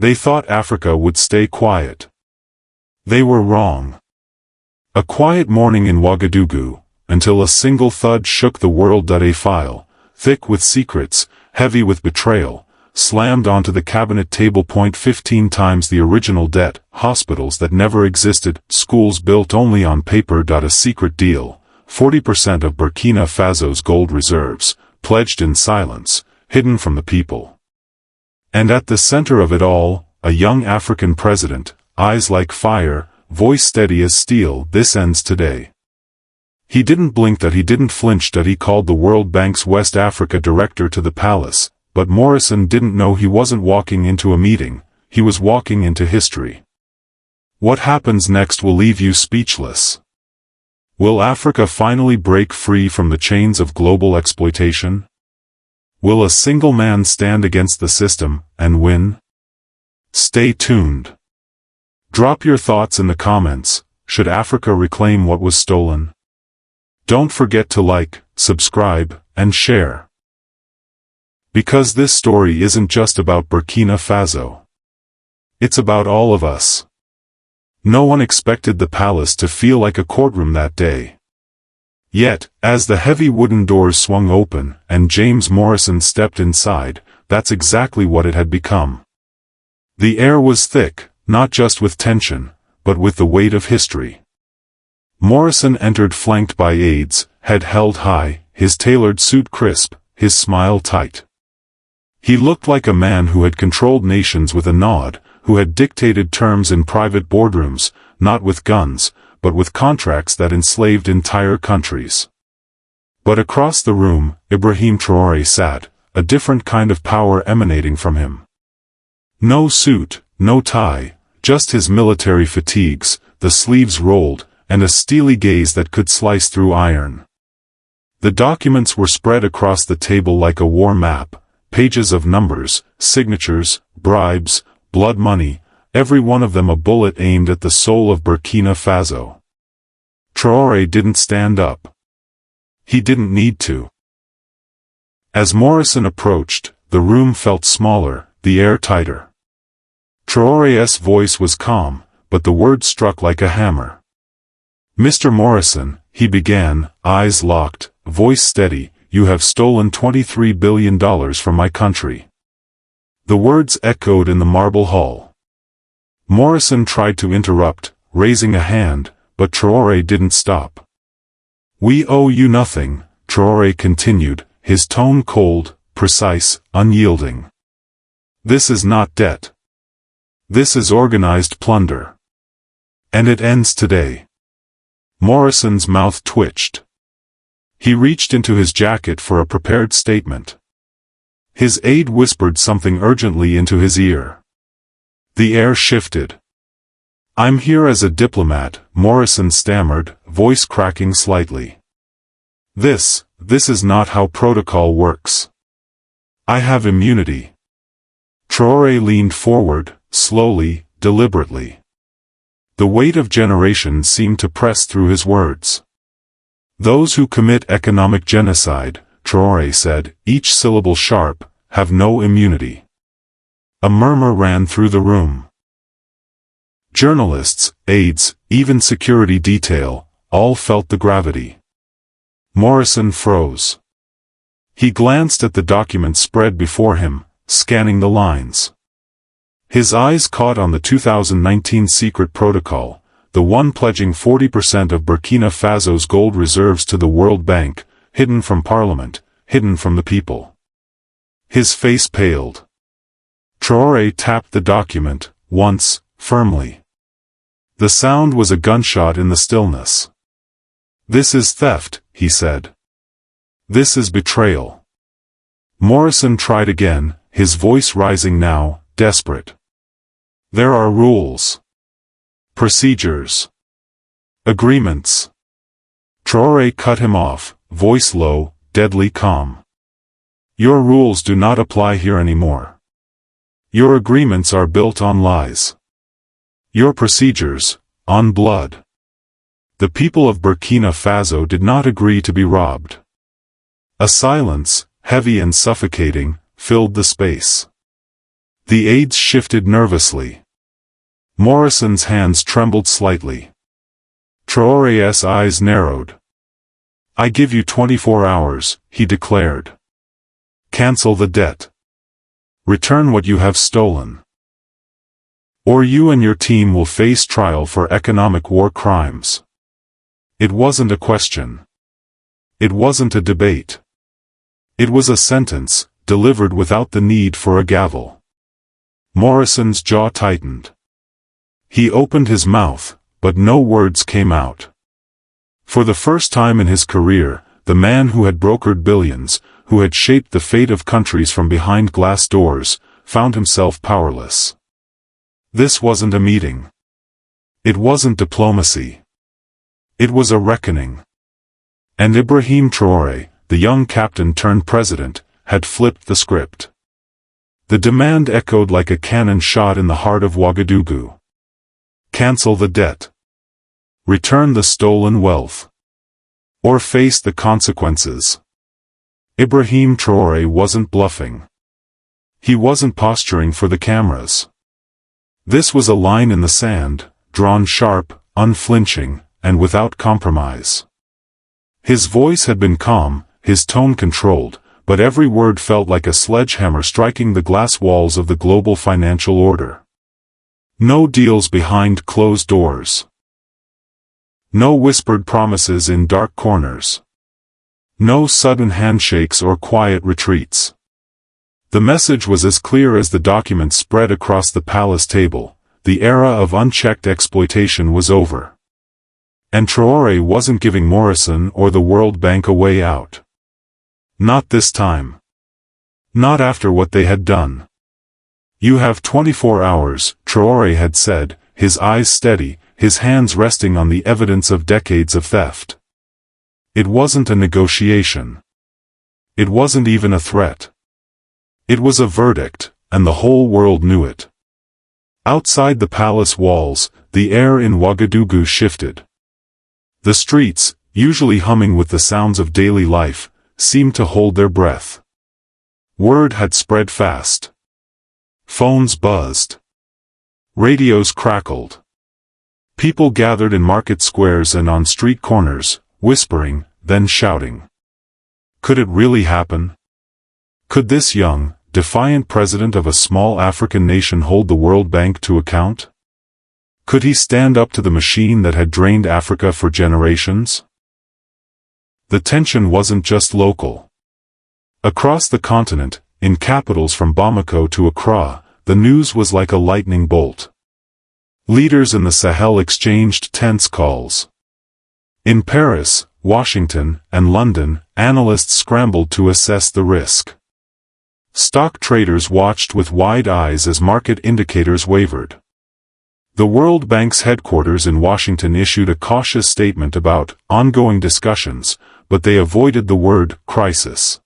They thought Africa would stay quiet. They were wrong. A quiet morning in Ouagadougou, until a single thud shook the world. A file, thick with secrets, heavy with betrayal, slammed onto the cabinet table. 15 times the original debt, hospitals that never existed, schools built only on paper. A secret deal, 40% of Burkina Faso's gold reserves, pledged in silence, hidden from the people. And at the center of it all, a young African president, eyes like fire, voice steady as steel. This ends today. He didn't blink. He didn't flinch. He called the World Bank's West Africa director to the palace, but Morrison didn't know he wasn't walking into a meeting, he was walking into history. What happens next will leave you speechless. Will Africa finally break free from the chains of global exploitation? Will a single man stand against the system and win? Stay tuned. Drop your thoughts in the comments. Should Africa reclaim what was stolen? Don't forget to like, subscribe, and share. Because this story isn't just about Burkina Faso. It's about all of us. No one expected the palace to feel like a courtroom that day. Yet, as the heavy wooden doors swung open and James Morrison stepped inside, that's exactly what it had become. The air was thick, not just with tension, but with the weight of history. Morrison entered flanked by aides, head held high, his tailored suit crisp, his smile tight. He looked like a man who had controlled nations with a nod, who had dictated terms in private boardrooms, not with guns, but with contracts that enslaved entire countries. But across the room, Ibrahim Traoré sat, a different kind of power emanating from him. No suit, no tie, just his military fatigues, the sleeves rolled, and a steely gaze that could slice through iron. The documents were spread across the table like a war map, pages of numbers, signatures, bribes, blood money, every one of them a bullet aimed at the soul of Burkina Faso. Traoré didn't stand up. He didn't need to. As Morrison approached, the room felt smaller, the air tighter. Traoré's voice was calm, but the words struck like a hammer. "Mr. Morrison," he began, eyes locked, voice steady, "you have stolen $23 billion from my country." The words echoed in the marble hall. Morrison tried to interrupt, raising a hand, but Traoré didn't stop. "We owe you nothing," Traoré continued, his tone cold, precise, unyielding. "This is not debt. This is organized plunder. And it ends today." Morrison's mouth twitched. He reached into his jacket for a prepared statement. His aide whispered something urgently into his ear. The air shifted. "I'm here as a diplomat," Morrison stammered, voice cracking slightly. This is not how protocol works. I have immunity." Traoré leaned forward, slowly, deliberately. The weight of generations seemed to press through his words. "Those who commit economic genocide," Traoré said, each syllable sharp, "have no immunity." A murmur ran through the room. Journalists, aides, even security detail, all felt the gravity. Morrison froze. He glanced at the document spread before him, scanning the lines. His eyes caught on the 2019 secret protocol, the one pledging 40% of Burkina Faso's gold reserves to the World Bank, hidden from Parliament, hidden from the people. His face paled. Traoré tapped the document, once, firmly. The sound was a gunshot in the stillness. "This is theft," he said. "This is betrayal." Morrison tried again, his voice rising now, desperate. "There are rules. Procedures. Agreements." Traoré cut him off, voice low, deadly calm. "Your rules do not apply here anymore. Your agreements are built on lies. Your procedures, on blood." The people of Burkina Faso did not agree to be robbed. A silence, heavy and suffocating, filled the space. The aides shifted nervously. Morrison's hands trembled slightly. Traoré's eyes narrowed. "I give you 24 hours, he declared. "Cancel the debt. Return what you have stolen. Or you and your team will face trial for economic war crimes." It wasn't a question. It wasn't a debate. It was a sentence, delivered without the need for a gavel. Morrison's jaw tightened. He opened his mouth, but no words came out. For the first time in his career, the man who had brokered billions, who had shaped the fate of countries from behind glass doors, found himself powerless. This wasn't a meeting. It wasn't diplomacy. It was a reckoning. And Ibrahim Traoré, the young captain turned president, had flipped the script. The demand echoed like a cannon shot in the heart of Ouagadougou. Cancel the debt. Return the stolen wealth. Or face the consequences. Ibrahim Traoré wasn't bluffing. He wasn't posturing for the cameras. This was a line in the sand, drawn sharp, unflinching, and without compromise. His voice had been calm, his tone controlled, but every word felt like a sledgehammer striking the glass walls of the global financial order. No deals behind closed doors. No whispered promises in dark corners. No sudden handshakes or quiet retreats. The message was as clear as the document spread across the palace table: the era of unchecked exploitation was over. And Traoré wasn't giving Morrison or the World Bank a way out. Not this time. Not after what they had done. "You have 24 hours, Traoré had said, his eyes steady, his hands resting on the evidence of decades of theft. It wasn't a negotiation. It wasn't even a threat. It was a verdict, and the whole world knew it. Outside the palace walls, the air in Ouagadougou shifted. The streets, usually humming with the sounds of daily life, seemed to hold their breath. Word had spread fast. Phones buzzed. Radios crackled. People gathered in market squares and on street corners, whispering, then shouting. Could it really happen? Could this young, defiant president of a small African nation hold the World Bank to account? Could he stand up to the machine that had drained Africa for generations? The tension wasn't just local. Across the continent, in capitals from Bamako to Accra, the news was like a lightning bolt. Leaders in the Sahel exchanged tense calls. In Paris, Washington, and London, analysts scrambled to assess the risk. Stock traders watched with wide eyes as market indicators wavered. The World Bank's headquarters in Washington issued a cautious statement about ongoing discussions, but they avoided the word crisis.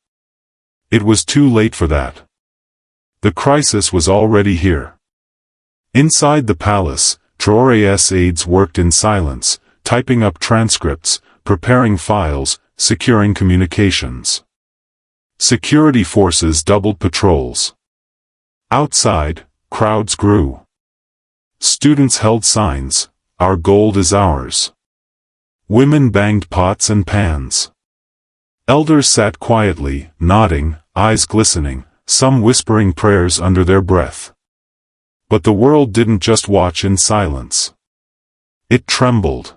It was too late for that. The crisis was already here. Inside the palace, Traoré's aides worked in silence, typing up transcripts, preparing files, securing communications. Security forces doubled patrols. Outside, crowds grew. Students held signs, "Our gold is ours." Women banged pots and pans. Elders sat quietly, nodding, eyes glistening, some whispering prayers under their breath. But the world didn't just watch in silence. It trembled.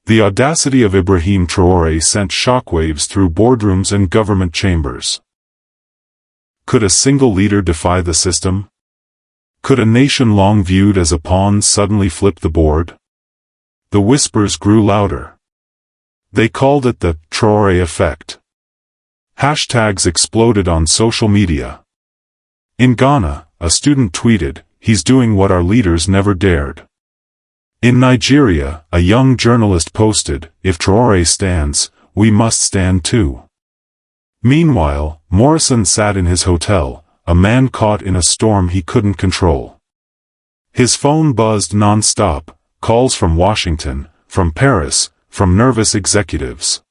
The audacity of Ibrahim Traoré sent shockwaves through boardrooms and government chambers. Could a single leader defy the system? Could a nation long viewed as a pawn suddenly flip the board? The whispers grew louder. They called it the Traoré effect. Hashtags exploded on social media. In Ghana, a student tweeted, "He's doing what our leaders never dared." In Nigeria, a young journalist posted, "If Traoré stands, we must stand too." Meanwhile, Morrison sat in his hotel, a man caught in a storm he couldn't control. His phone buzzed non-stop, calls from Washington, from Paris, from nervous executives.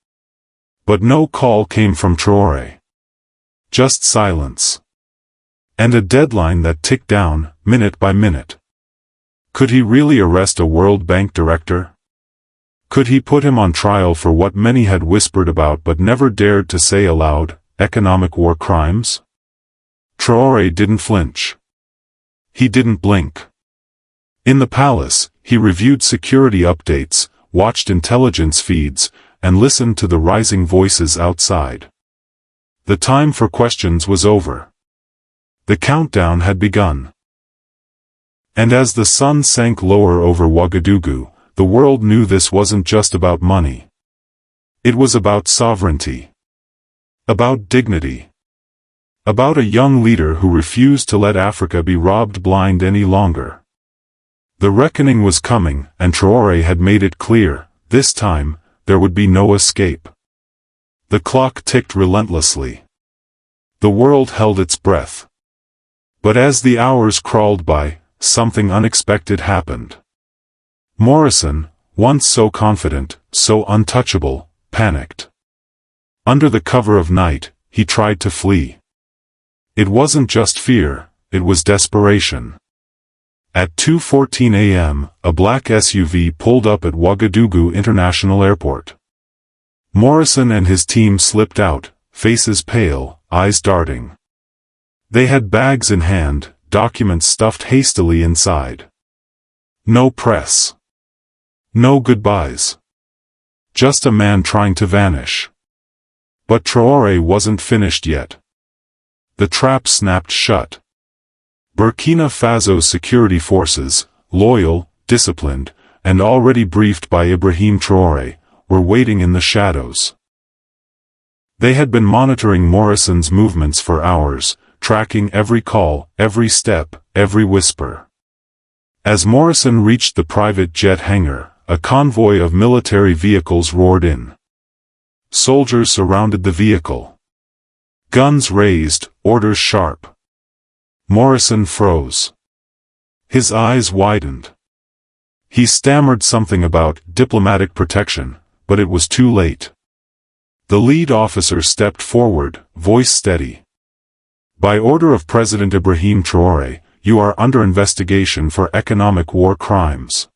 But no call came from Traoré. Just silence. And a deadline that ticked down, minute by minute. Could he really arrest a World Bank director? Could he put him on trial for what many had whispered about but never dared to say aloud, economic war crimes? Traoré didn't flinch. He didn't blink. In the palace, he reviewed security updates, watched intelligence feeds, and listened to the rising voices outside. The time for questions was over. The countdown had begun. And as the sun sank lower over Ouagadougou, the world knew this wasn't just about money. It was about sovereignty. About dignity. About a young leader who refused to let Africa be robbed blind any longer. The reckoning was coming, and Traoré had made it clear, this time, there would be no escape. The clock ticked relentlessly. The world held its breath. But as the hours crawled by, something unexpected happened. Morrison, once so confident, so untouchable, panicked. Under the cover of night, he tried to flee. It wasn't just fear, it was desperation. At 2:14 a.m., a black SUV pulled up at Ouagadougou International Airport. Morrison and his team slipped out, faces pale, eyes darting. They had bags in hand, documents stuffed hastily inside. No press. No goodbyes. Just a man trying to vanish. But Traoré wasn't finished yet. The trap snapped shut. Burkina Faso security forces, loyal, disciplined, and already briefed by Ibrahim Traoré, were waiting in the shadows. They had been monitoring Morrison's movements for hours, tracking every call, every step, every whisper. As Morrison reached the private jet hangar, a convoy of military vehicles roared in. Soldiers surrounded the vehicle. Guns raised, orders sharp. Morrison froze. His eyes widened. He stammered something about diplomatic protection, but it was too late. The lead officer stepped forward, voice steady. By order of President Ibrahim Traoré, you are under investigation for economic war crimes.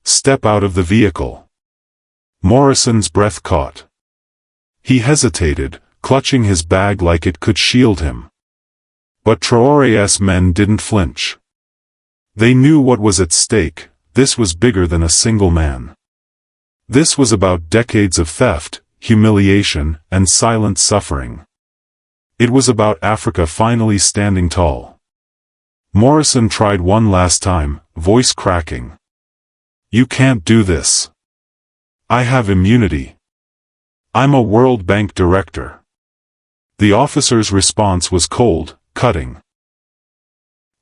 Step out of the vehicle. Morrison's breath caught. He hesitated, clutching his bag like it could shield him. But Traoré's men didn't flinch. They knew what was at stake. This was bigger than a single man. This was about decades of theft, humiliation, and silent suffering. It was about Africa finally standing tall. Morrison tried one last time, voice cracking. You can't do this. I have immunity. I'm a World Bank director. The officer's response was cold, cutting.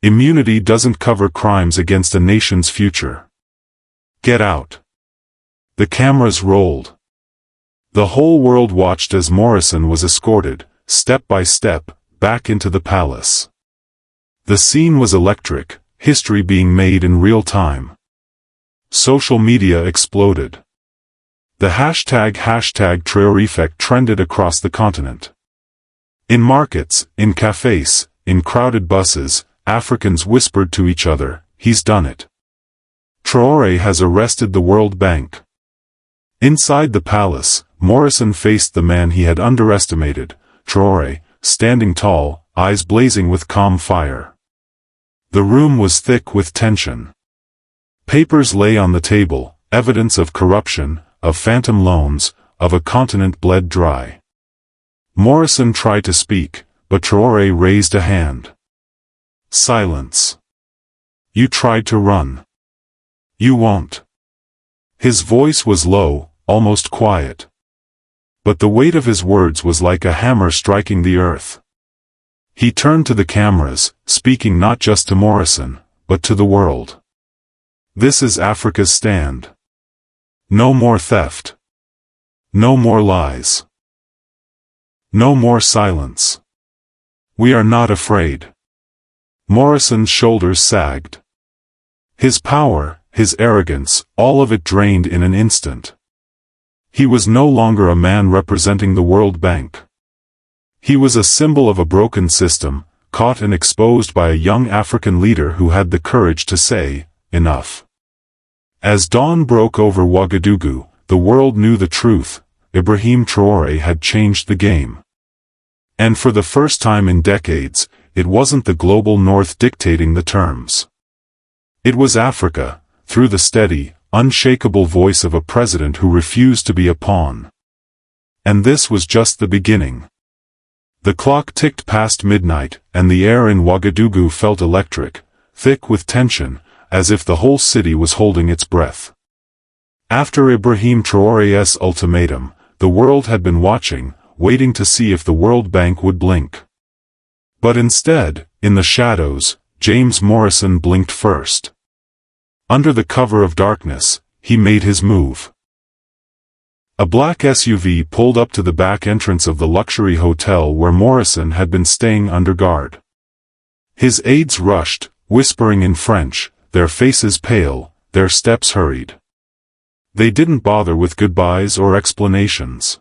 Immunity doesn't cover crimes against a nation's future. Get out. The cameras rolled. The whole world watched as Morrison was escorted, step by step, back into the palace. The scene was electric, history being made in real time. Social media exploded. The hashtag #TraoréFect trended across the continent. In markets, in cafes, in crowded buses, Africans whispered to each other, "He's done it. Traoré has arrested the World Bank." Inside the palace, Morrison faced the man he had underestimated, Traoré, standing tall, eyes blazing with calm fire. The room was thick with tension. Papers lay on the table, evidence of corruption, of phantom loans, of a continent bled dry. Morrison tried to speak, but Traoré raised a hand. Silence. You tried to run. You won't. His voice was low, almost quiet. But the weight of his words was like a hammer striking the earth. He turned to the cameras, speaking not just to Morrison, but to the world. This is Africa's stand. No more theft. No more lies. No more silence. We are not afraid. Morrison's shoulders sagged. His power, his arrogance, all of it drained in an instant. He was no longer a man representing the World Bank. He was a symbol of a broken system, caught and exposed by a young African leader who had the courage to say, "Enough." As dawn broke over Ouagadougou, the world knew the truth: Ibrahim Traoré had changed the game. And for the first time in decades, it wasn't the global north dictating the terms. It was Africa, through the steady, unshakable voice of a president who refused to be a pawn. And this was just the beginning. The clock ticked past midnight, and the air in Ouagadougou felt electric, thick with tension, as if the whole city was holding its breath. After Ibrahim Traoré's ultimatum, the world had been watching, waiting to see if the World Bank would blink. But instead, in the shadows, James Morrison blinked first. Under the cover of darkness, he made his move. A black SUV pulled up to the back entrance of the luxury hotel where Morrison had been staying under guard. His aides rushed, whispering in French, their faces pale, their steps hurried. They didn't bother with goodbyes or explanations.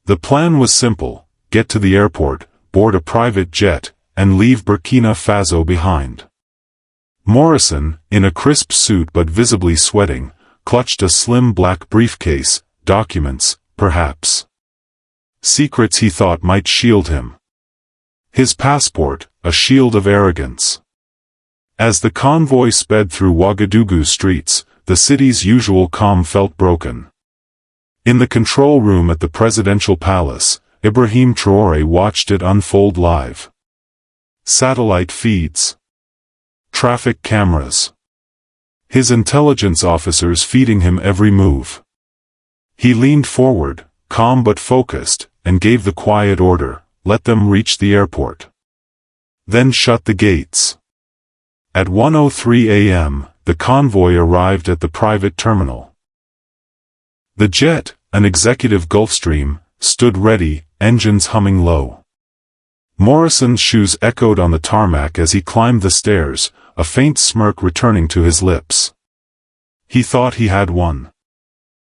The plan was simple: get to the airport, board a private jet, and leave Burkina Faso behind. Morrison, in a crisp suit but visibly sweating, clutched a slim black briefcase, documents, perhaps. Secrets he thought might shield him. His passport, a shield of arrogance. As the convoy sped through Ouagadougou streets, the city's usual calm felt broken. In the control room at the presidential palace, Ibrahim Traoré watched it unfold live. Satellite feeds. Traffic cameras. His intelligence officers feeding him every move. He leaned forward, calm but focused, and gave the quiet order: let them reach the airport. Then shut the gates. At 1:03 a.m., the convoy arrived at the private terminal. The jet, an executive Gulfstream, stood ready, engines humming low. Morrison's shoes echoed on the tarmac as he climbed the stairs, a faint smirk returning to his lips. He thought he had won.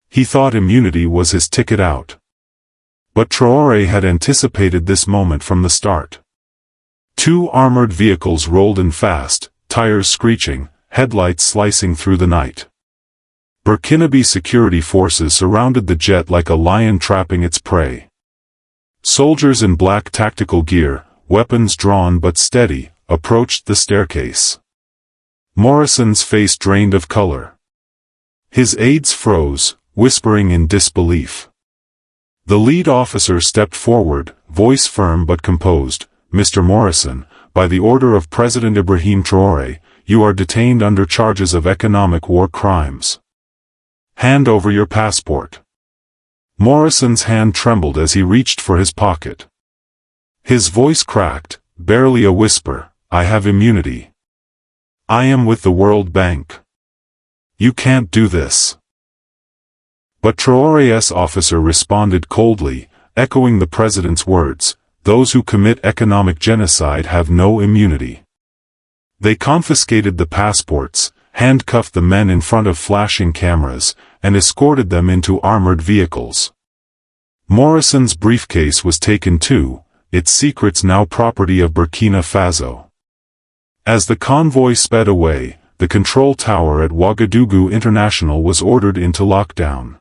He thought immunity was his ticket out. But Traoré had anticipated this moment from the start. Two armored vehicles rolled in fast, tires screeching, headlights slicing through the night. Burkinabe security forces surrounded the jet like a lion trapping its prey. Soldiers in black tactical gear, weapons drawn but steady, approached the staircase. Morrison's face drained of color. His aides froze, whispering in disbelief. The lead officer stepped forward, voice firm but composed. "Mr. Morrison, by the order of President Ibrahim Traoré, you are detained under charges of economic war crimes. Hand over your passport." Morrison's hand trembled as he reached for his pocket. His voice cracked, barely a whisper: "I have immunity. I am with the World Bank. You can't do this." But Traoré's officer responded coldly, echoing the president's words: "Those who commit economic genocide have no immunity." They confiscated the passports, handcuffed the men in front of flashing cameras, and escorted them into armored vehicles. Morrison's briefcase was taken too, its secrets now property of Burkina Faso. As the convoy sped away, the control tower at Ouagadougou International was ordered into lockdown.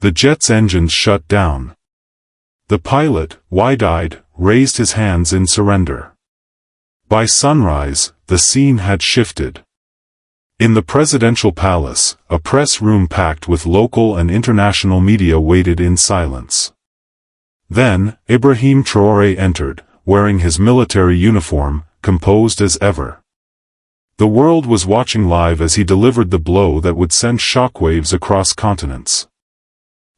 The jet's engines shut down. The pilot, wide-eyed, raised his hands in surrender. By sunrise, the scene had shifted. In the presidential palace, a press room packed with local and international media waited in silence. Then, Ibrahim Traoré entered, wearing his military uniform, composed as ever. The world was watching live as he delivered the blow that would send shockwaves across continents.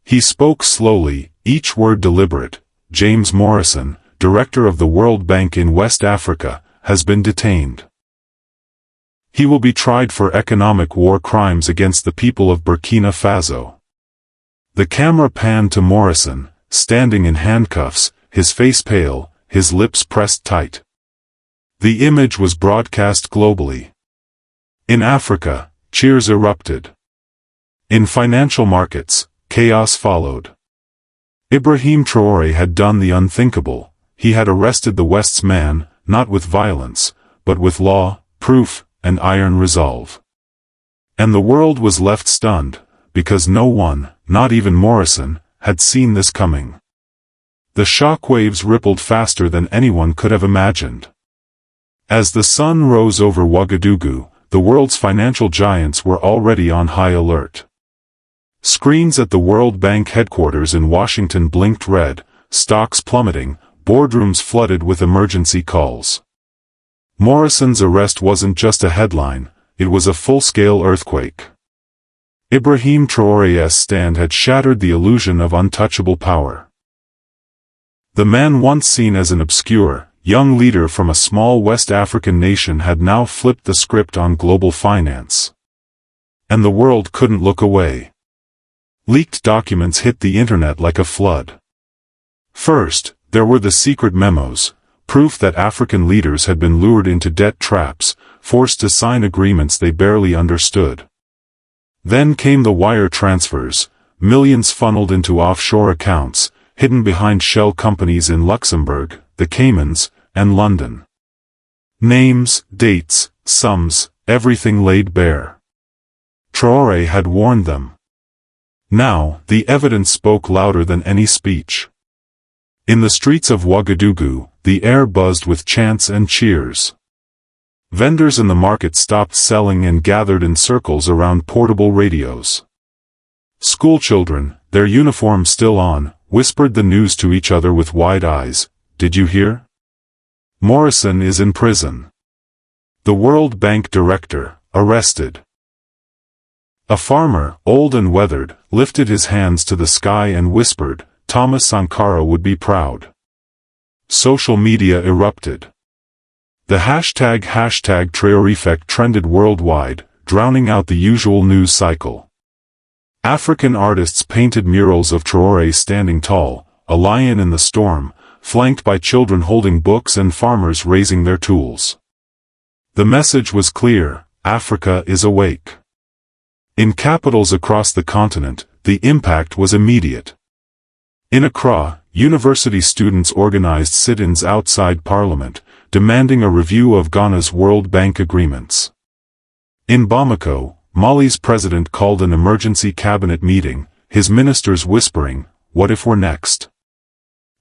He spoke slowly, each word deliberate. "James Morrison, director of the World Bank in West Africa, has been detained. He will be tried for economic war crimes against the people of Burkina Faso." The camera panned to Morrison, standing in handcuffs, his face pale, his lips pressed tight. The image was broadcast globally. In Africa, cheers erupted. In financial markets, chaos followed. Ibrahim Traoré had done the unthinkable: he had arrested the West's man, not with violence, but with law, proof, and iron resolve. And the world was left stunned, because no one, not even Morrison, had seen this coming. The shock waves rippled faster than anyone could have imagined. As the sun rose over Ouagadougou, the world's financial giants were already on high alert. Screens at the World Bank headquarters in Washington blinked red, stocks plummeting, boardrooms flooded with emergency calls. Morrison's arrest wasn't just a headline, it was a full-scale earthquake. Ibrahim Traoré's stand had shattered the illusion of untouchable power. The man once seen as an obscure, young leader from a small West African nation had now flipped the script on global finance. And the world couldn't look away. Leaked documents hit the internet like a flood. First, there were the secret memos, proof that African leaders had been lured into debt traps, forced to sign agreements they barely understood. Then came the wire transfers, millions funneled into offshore accounts, hidden behind shell companies in Luxembourg, the Caymans, and London. Names, dates, sums, everything laid bare. Traoré had warned them. Now, the evidence spoke louder than any speech. In the streets of Ouagadougou, the air buzzed with chants and cheers. Vendors in the market stopped selling and gathered in circles around portable radios. Schoolchildren, their uniforms still on, whispered the news to each other with wide eyes. Did you hear? Morrison is in prison. The World Bank director, arrested. A farmer, old and weathered, lifted his hands to the sky and whispered, Thomas Sankara would be proud. Social media erupted. The hashtag Traoré trended worldwide, drowning out the usual news cycle. African artists painted murals of Traoré standing tall, a lion in the storm, flanked by children holding books and farmers raising their tools. The message was clear: Africa is awake. In capitals across the continent, the impact was immediate. In Accra, university students organized sit-ins outside Parliament, demanding a review of Ghana's World Bank agreements. In Bamako, Mali's president called an emergency cabinet meeting, his ministers whispering, "What if we're next?"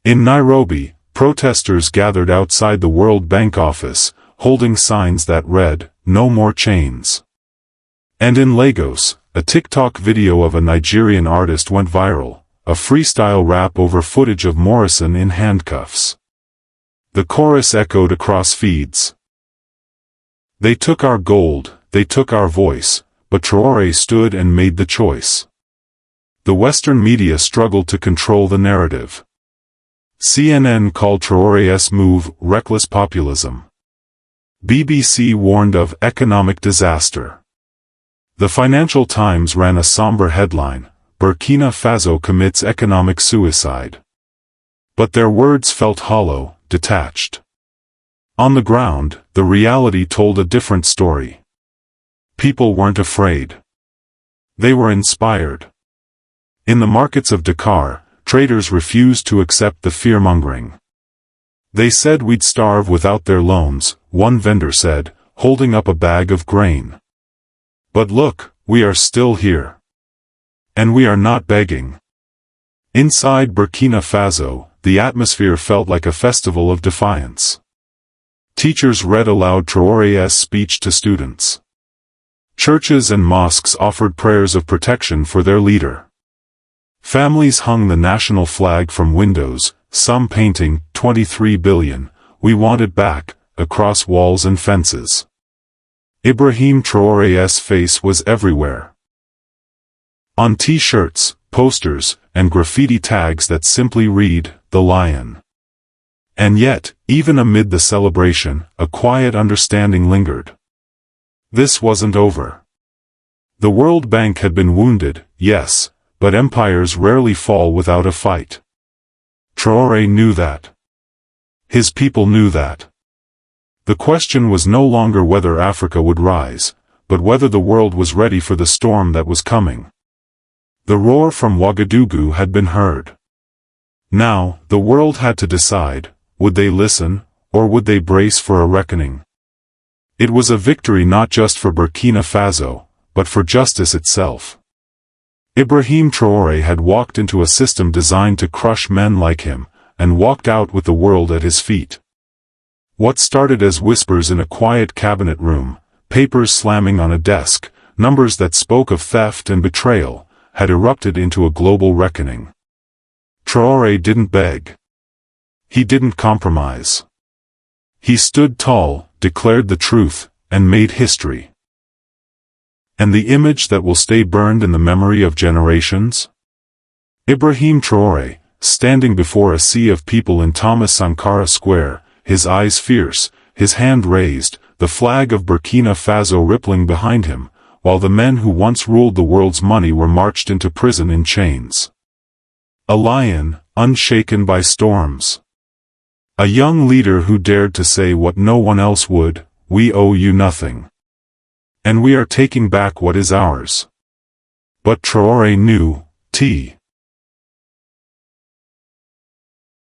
In Nairobi, protesters gathered outside the World Bank office, holding signs that read, "No more chains." And in Lagos, a TikTok video of a Nigerian artist went viral, a freestyle rap over footage of Morrison in handcuffs. The chorus echoed across feeds. They took our gold, they took our voice, but Traoré stood and made the choice. The Western media struggled to control the narrative. CNN called Traoré's move reckless populism. BBC warned of economic disaster. The Financial Times ran a somber headline, Burkina Faso commits economic suicide. But their words felt hollow, detached. On the ground, the reality told a different story. People weren't afraid. They were inspired. In the markets of Dakar, traders refused to accept the fear-mongering. They said we'd starve without their loans, one vendor said, holding up a bag of grain. But look, we are still here. And we are not begging. Inside Burkina Faso, the atmosphere felt like a festival of defiance. Teachers read aloud Traoré's speech to students. Churches and mosques offered prayers of protection for their leader. Families hung the national flag from windows, some painting, 23 billion, we want it back, across walls and fences. Ibrahim Traoré's face was everywhere. On T-shirts, posters, and graffiti tags that simply read, "The Lion." And yet, even amid the celebration, a quiet understanding lingered. This wasn't over. The World Bank had been wounded, yes, but empires rarely fall without a fight. Traoré knew that. His people knew that. The question was no longer whether Africa would rise, but whether the world was ready for the storm that was coming. The roar from Ouagadougou had been heard. Now, the world had to decide, would they listen, or would they brace for a reckoning? It was a victory not just for Burkina Faso, but for justice itself. Ibrahim Traoré had walked into a system designed to crush men like him, and walked out with the world at his feet. What started as whispers in a quiet cabinet room, papers slamming on a desk, numbers that spoke of theft and betrayal, had erupted into a global reckoning. Traoré didn't beg. He didn't compromise. He stood tall, declared the truth, and made history. And the image that will stay burned in the memory of generations? Ibrahim Traoré, standing before a sea of people in Thomas Sankara Square, his eyes fierce, his hand raised, the flag of Burkina Faso rippling behind him, while the men who once ruled the world's money were marched into prison in chains. A lion, unshaken by storms. A young leader who dared to say what no one else would: "We owe you nothing. And we are taking back what is ours." But Traoré knew,